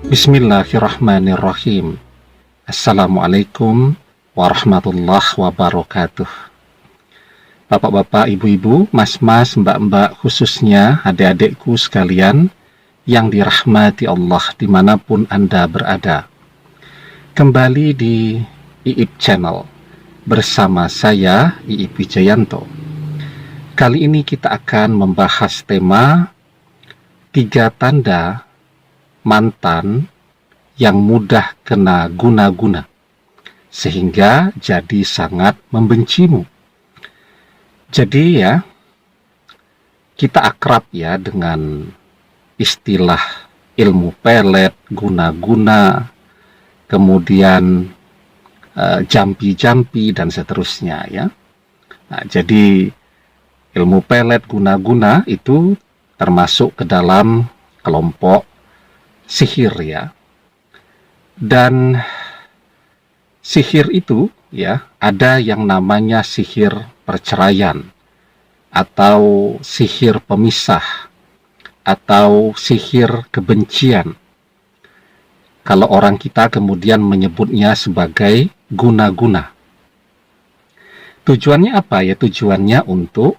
Bismillahirrahmanirrahim. Assalamualaikum warahmatullahi wabarakatuh. Bapak-bapak, ibu-ibu, mas-mas, mbak-mbak, khususnya adik-adikku sekalian yang dirahmati Allah dimanapun Anda berada. Kembali di IIP Channel bersama saya, IIP Wijayanto. Kali ini kita akan membahas tema 3 tanda mantan yang mudah kena guna-guna sehingga jadi sangat membencimu. Jadi ya, kita akrab ya dengan istilah ilmu pelet, guna-guna, kemudian jampi-jampi dan seterusnya ya. Nah, jadi ilmu pelet, guna-guna itu termasuk ke dalam kelompok sihir ya. Dan sihir itu ya, ada yang namanya sihir perceraian atau sihir pemisah atau sihir kebencian. Kalau orang kita kemudian menyebutnya sebagai guna-guna. Tujuannya apa ya? Tujuannya untuk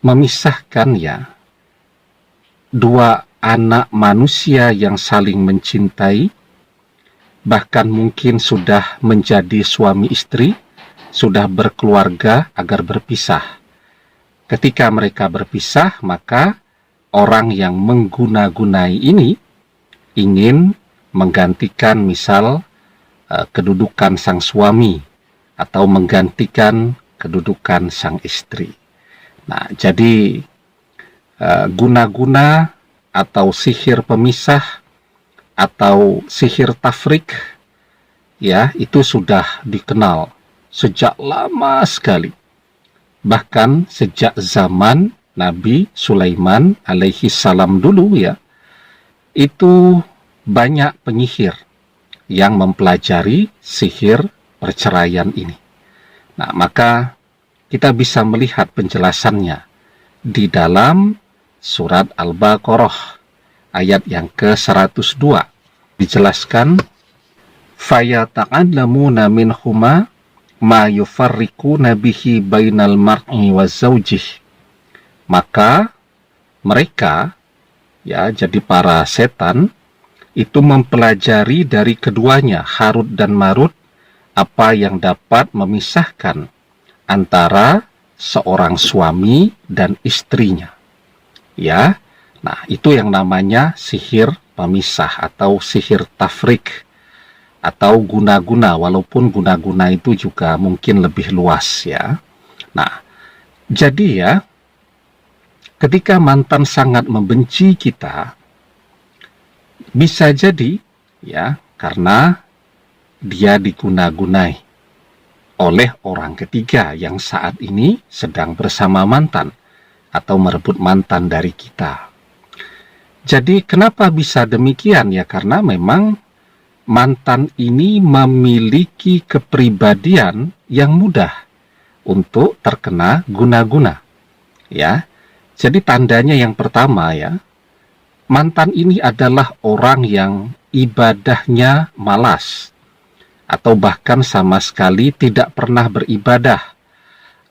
memisahkan ya dua anak manusia yang saling mencintai, bahkan mungkin sudah menjadi suami istri, sudah berkeluarga, agar berpisah. Ketika mereka berpisah, maka orang yang mengguna-gunai ini ingin menggantikan misal kedudukan sang suami atau menggantikan kedudukan sang istri. Nah, jadi guna-guna atau sihir pemisah atau sihir tafrik ya, itu sudah dikenal sejak lama sekali, bahkan sejak zaman Nabi Sulaiman alaihi salam dulu ya, itu banyak penyihir yang mempelajari sihir perceraian ini. Nah, maka kita bisa melihat penjelasannya di dalam surat Al-Baqarah ayat yang ke-102. Dijelaskan, fayata'allamuna minhuma ma yufarriquna bihi bainal mar'i wa zawjih. Maka mereka ya, jadi para setan itu mempelajari dari keduanya, Harut dan Marut, apa yang dapat memisahkan antara seorang suami dan istrinya. Ya, nah itu yang namanya sihir pemisah atau sihir tafrik atau guna-guna, walaupun guna-guna itu juga mungkin lebih luas ya. Nah, jadi ya, ketika mantan sangat membenci kita, bisa jadi ya karena dia diguna-gunai oleh orang ketiga yang saat ini sedang bersama mantan atau merebut mantan dari kita. Jadi kenapa bisa demikian ya? Karena memang mantan ini memiliki kepribadian yang mudah untuk terkena guna-guna. Ya. Jadi tandanya yang pertama ya, mantan ini adalah orang yang ibadahnya malas atau bahkan sama sekali tidak pernah beribadah,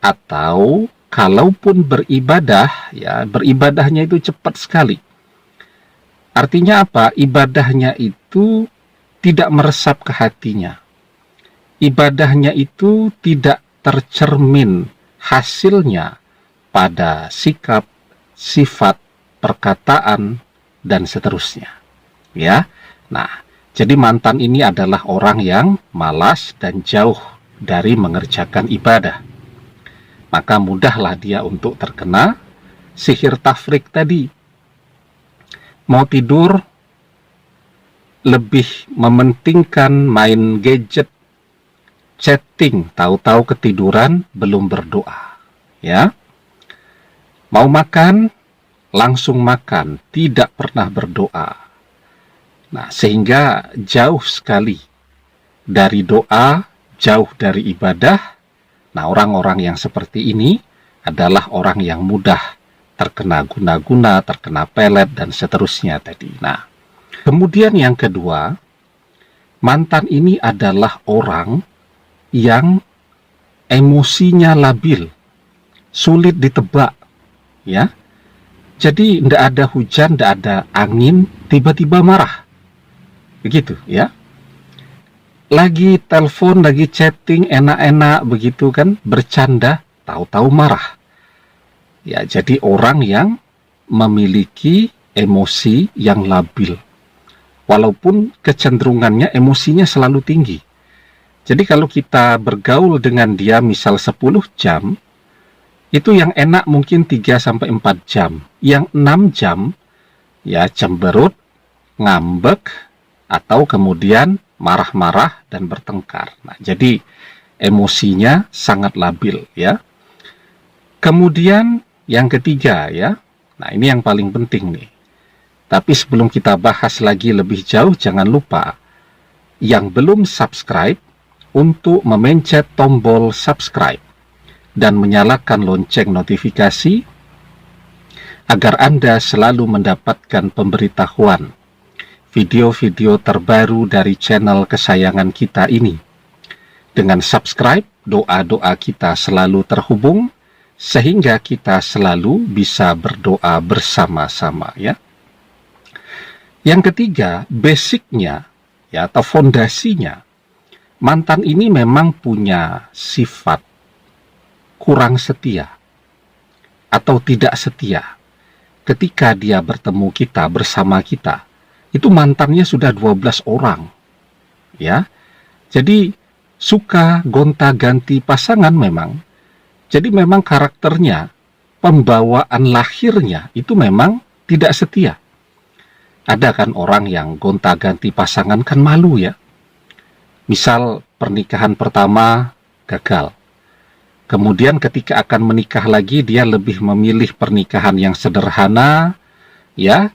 atau kalaupun beribadah, ya beribadahnya itu cepat sekali. Artinya apa? Ibadahnya itu tidak meresap ke hatinya. Ibadahnya itu tidak tercermin hasilnya pada sikap, sifat, perkataan, dan seterusnya. Ya, nah, jadi mantan ini adalah orang yang malas dan jauh dari mengerjakan ibadah. Maka mudahlah dia untuk terkena sihir tafrik tadi. Mau tidur, lebih mementingkan main gadget, chatting, tahu-tahu ketiduran, belum berdoa. Ya, mau makan, langsung makan, tidak pernah berdoa. Nah, sehingga jauh sekali dari doa, jauh dari ibadah. Nah, orang-orang yang seperti ini adalah orang yang mudah terkena guna-guna, terkena pelet, dan seterusnya tadi. Nah, Kemudian yang kedua, mantan ini adalah orang yang emosinya labil, sulit ditebak, ya. Jadi tidak ada hujan, tidak ada angin, tiba-tiba marah. Begitu, ya. Lagi telepon, lagi chatting, enak-enak begitu kan, bercanda, tahu-tahu marah. Ya, jadi orang yang memiliki emosi yang labil. Walaupun kecenderungannya emosinya selalu tinggi. Jadi kalau kita bergaul dengan dia misal 10 jam, itu yang enak mungkin 3-4 jam. Yang 6 jam, ya cemberut, ngambek, atau kemudian marah-marah dan bertengkar. Nah, jadi emosinya sangat labil, ya. Kemudian yang ketiga, ya. Nah, ini yang paling penting nih. Tapi sebelum kita bahas lagi lebih jauh, jangan lupa yang belum subscribe untuk memencet tombol subscribe dan menyalakan lonceng notifikasi agar Anda selalu mendapatkan pemberitahuan video-video terbaru dari channel kesayangan kita ini. Dengan subscribe, doa-doa kita selalu terhubung sehingga kita selalu bisa berdoa bersama-sama, ya. Yang ketiga, basicnya, ya, atau fondasinya, mantan ini memang punya sifat kurang setia atau tidak setia. Ketika dia bertemu kita, bersama kita, itu mantannya sudah 12 orang, ya. Jadi suka gonta-ganti pasangan memang. Jadi memang karakternya, pembawaan lahirnya itu memang tidak setia. Ada kan orang yang gonta-ganti pasangan kan malu, ya. Misal pernikahan pertama gagal. Kemudian ketika akan menikah lagi, dia lebih memilih pernikahan yang sederhana, ya,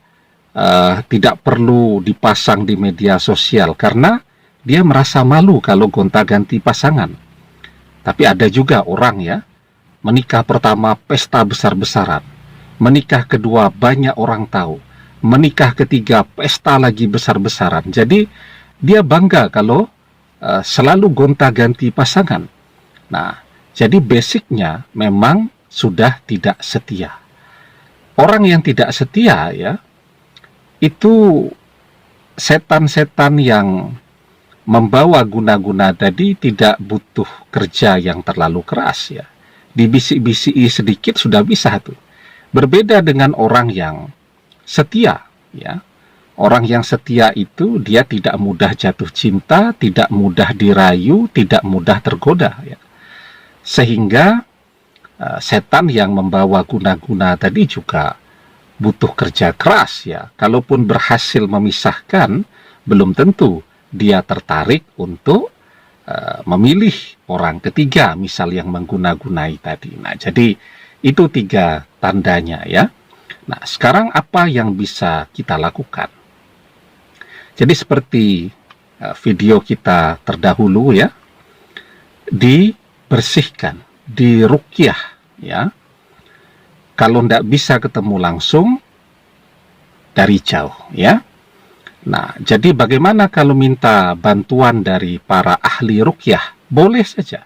tidak perlu dipasang di media sosial karena dia merasa malu kalau gonta-ganti pasangan. Tapi ada juga orang, ya, menikah pertama pesta besar-besaran, menikah kedua banyak orang tahu, menikah ketiga pesta lagi besar-besaran. Jadi dia bangga kalau selalu gonta-ganti pasangan. Nah, jadi basicnya memang sudah tidak setia. Orang yang tidak setia, ya, itu setan-setan yang membawa guna-guna tadi tidak butuh kerja yang terlalu keras, ya. Dibisik-bisiki sedikit sudah bisa tuh. Berbeda dengan orang yang setia, ya. Orang yang setia itu dia tidak mudah jatuh cinta, tidak mudah dirayu, tidak mudah tergoda, ya. Sehingga setan yang membawa guna-guna tadi juga butuh kerja keras, ya. Kalaupun berhasil memisahkan, belum tentu dia tertarik untuk memilih orang ketiga, misal yang mengguna-gunai tadi. Nah, jadi itu 3 tandanya, ya. Nah, sekarang apa yang bisa kita lakukan? Jadi seperti video kita terdahulu, ya, dibersihkan, diruqyah, ya. Kalau tidak bisa ketemu langsung, dari jauh, ya. Nah, jadi bagaimana kalau minta bantuan dari para ahli ruqyah? Boleh saja,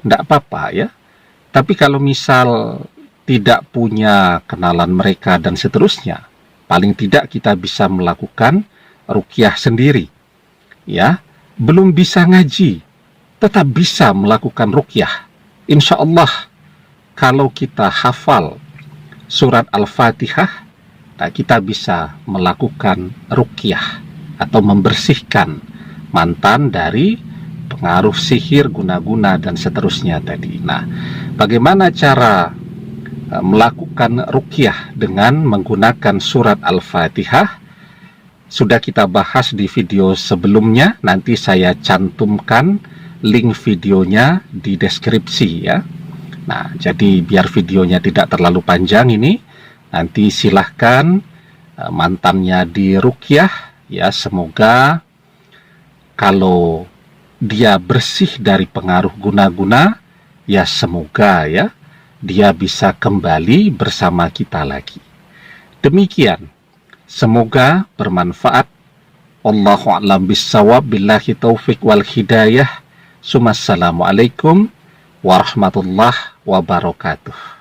tidak apa-apa, ya. Tapi kalau misal tidak punya kenalan mereka dan seterusnya, paling tidak kita bisa melakukan ruqyah sendiri, ya. Belum bisa ngaji, tetap bisa melakukan ruqyah. Insya Allah, kalau kita hafal surat Al-Fatihah, nah, kita bisa melakukan ruqyah atau membersihkan mantan dari pengaruh sihir, guna-guna, dan seterusnya tadi. Nah, bagaimana cara melakukan ruqyah dengan menggunakan surat Al-Fatihah? Sudah kita bahas di video sebelumnya, nanti saya cantumkan link videonya di deskripsi, ya. Nah, jadi biar videonya tidak terlalu panjang ini, nanti silahkan mantannya diruqyah, ya. Semoga kalau dia bersih dari pengaruh guna-guna, ya semoga, ya, dia bisa kembali bersama kita lagi. Demikian, semoga bermanfaat Wallahu a'lam bissawab, billahi taufik wal hidayah. Assalamualaikum warahmatullahi wabarakatuh.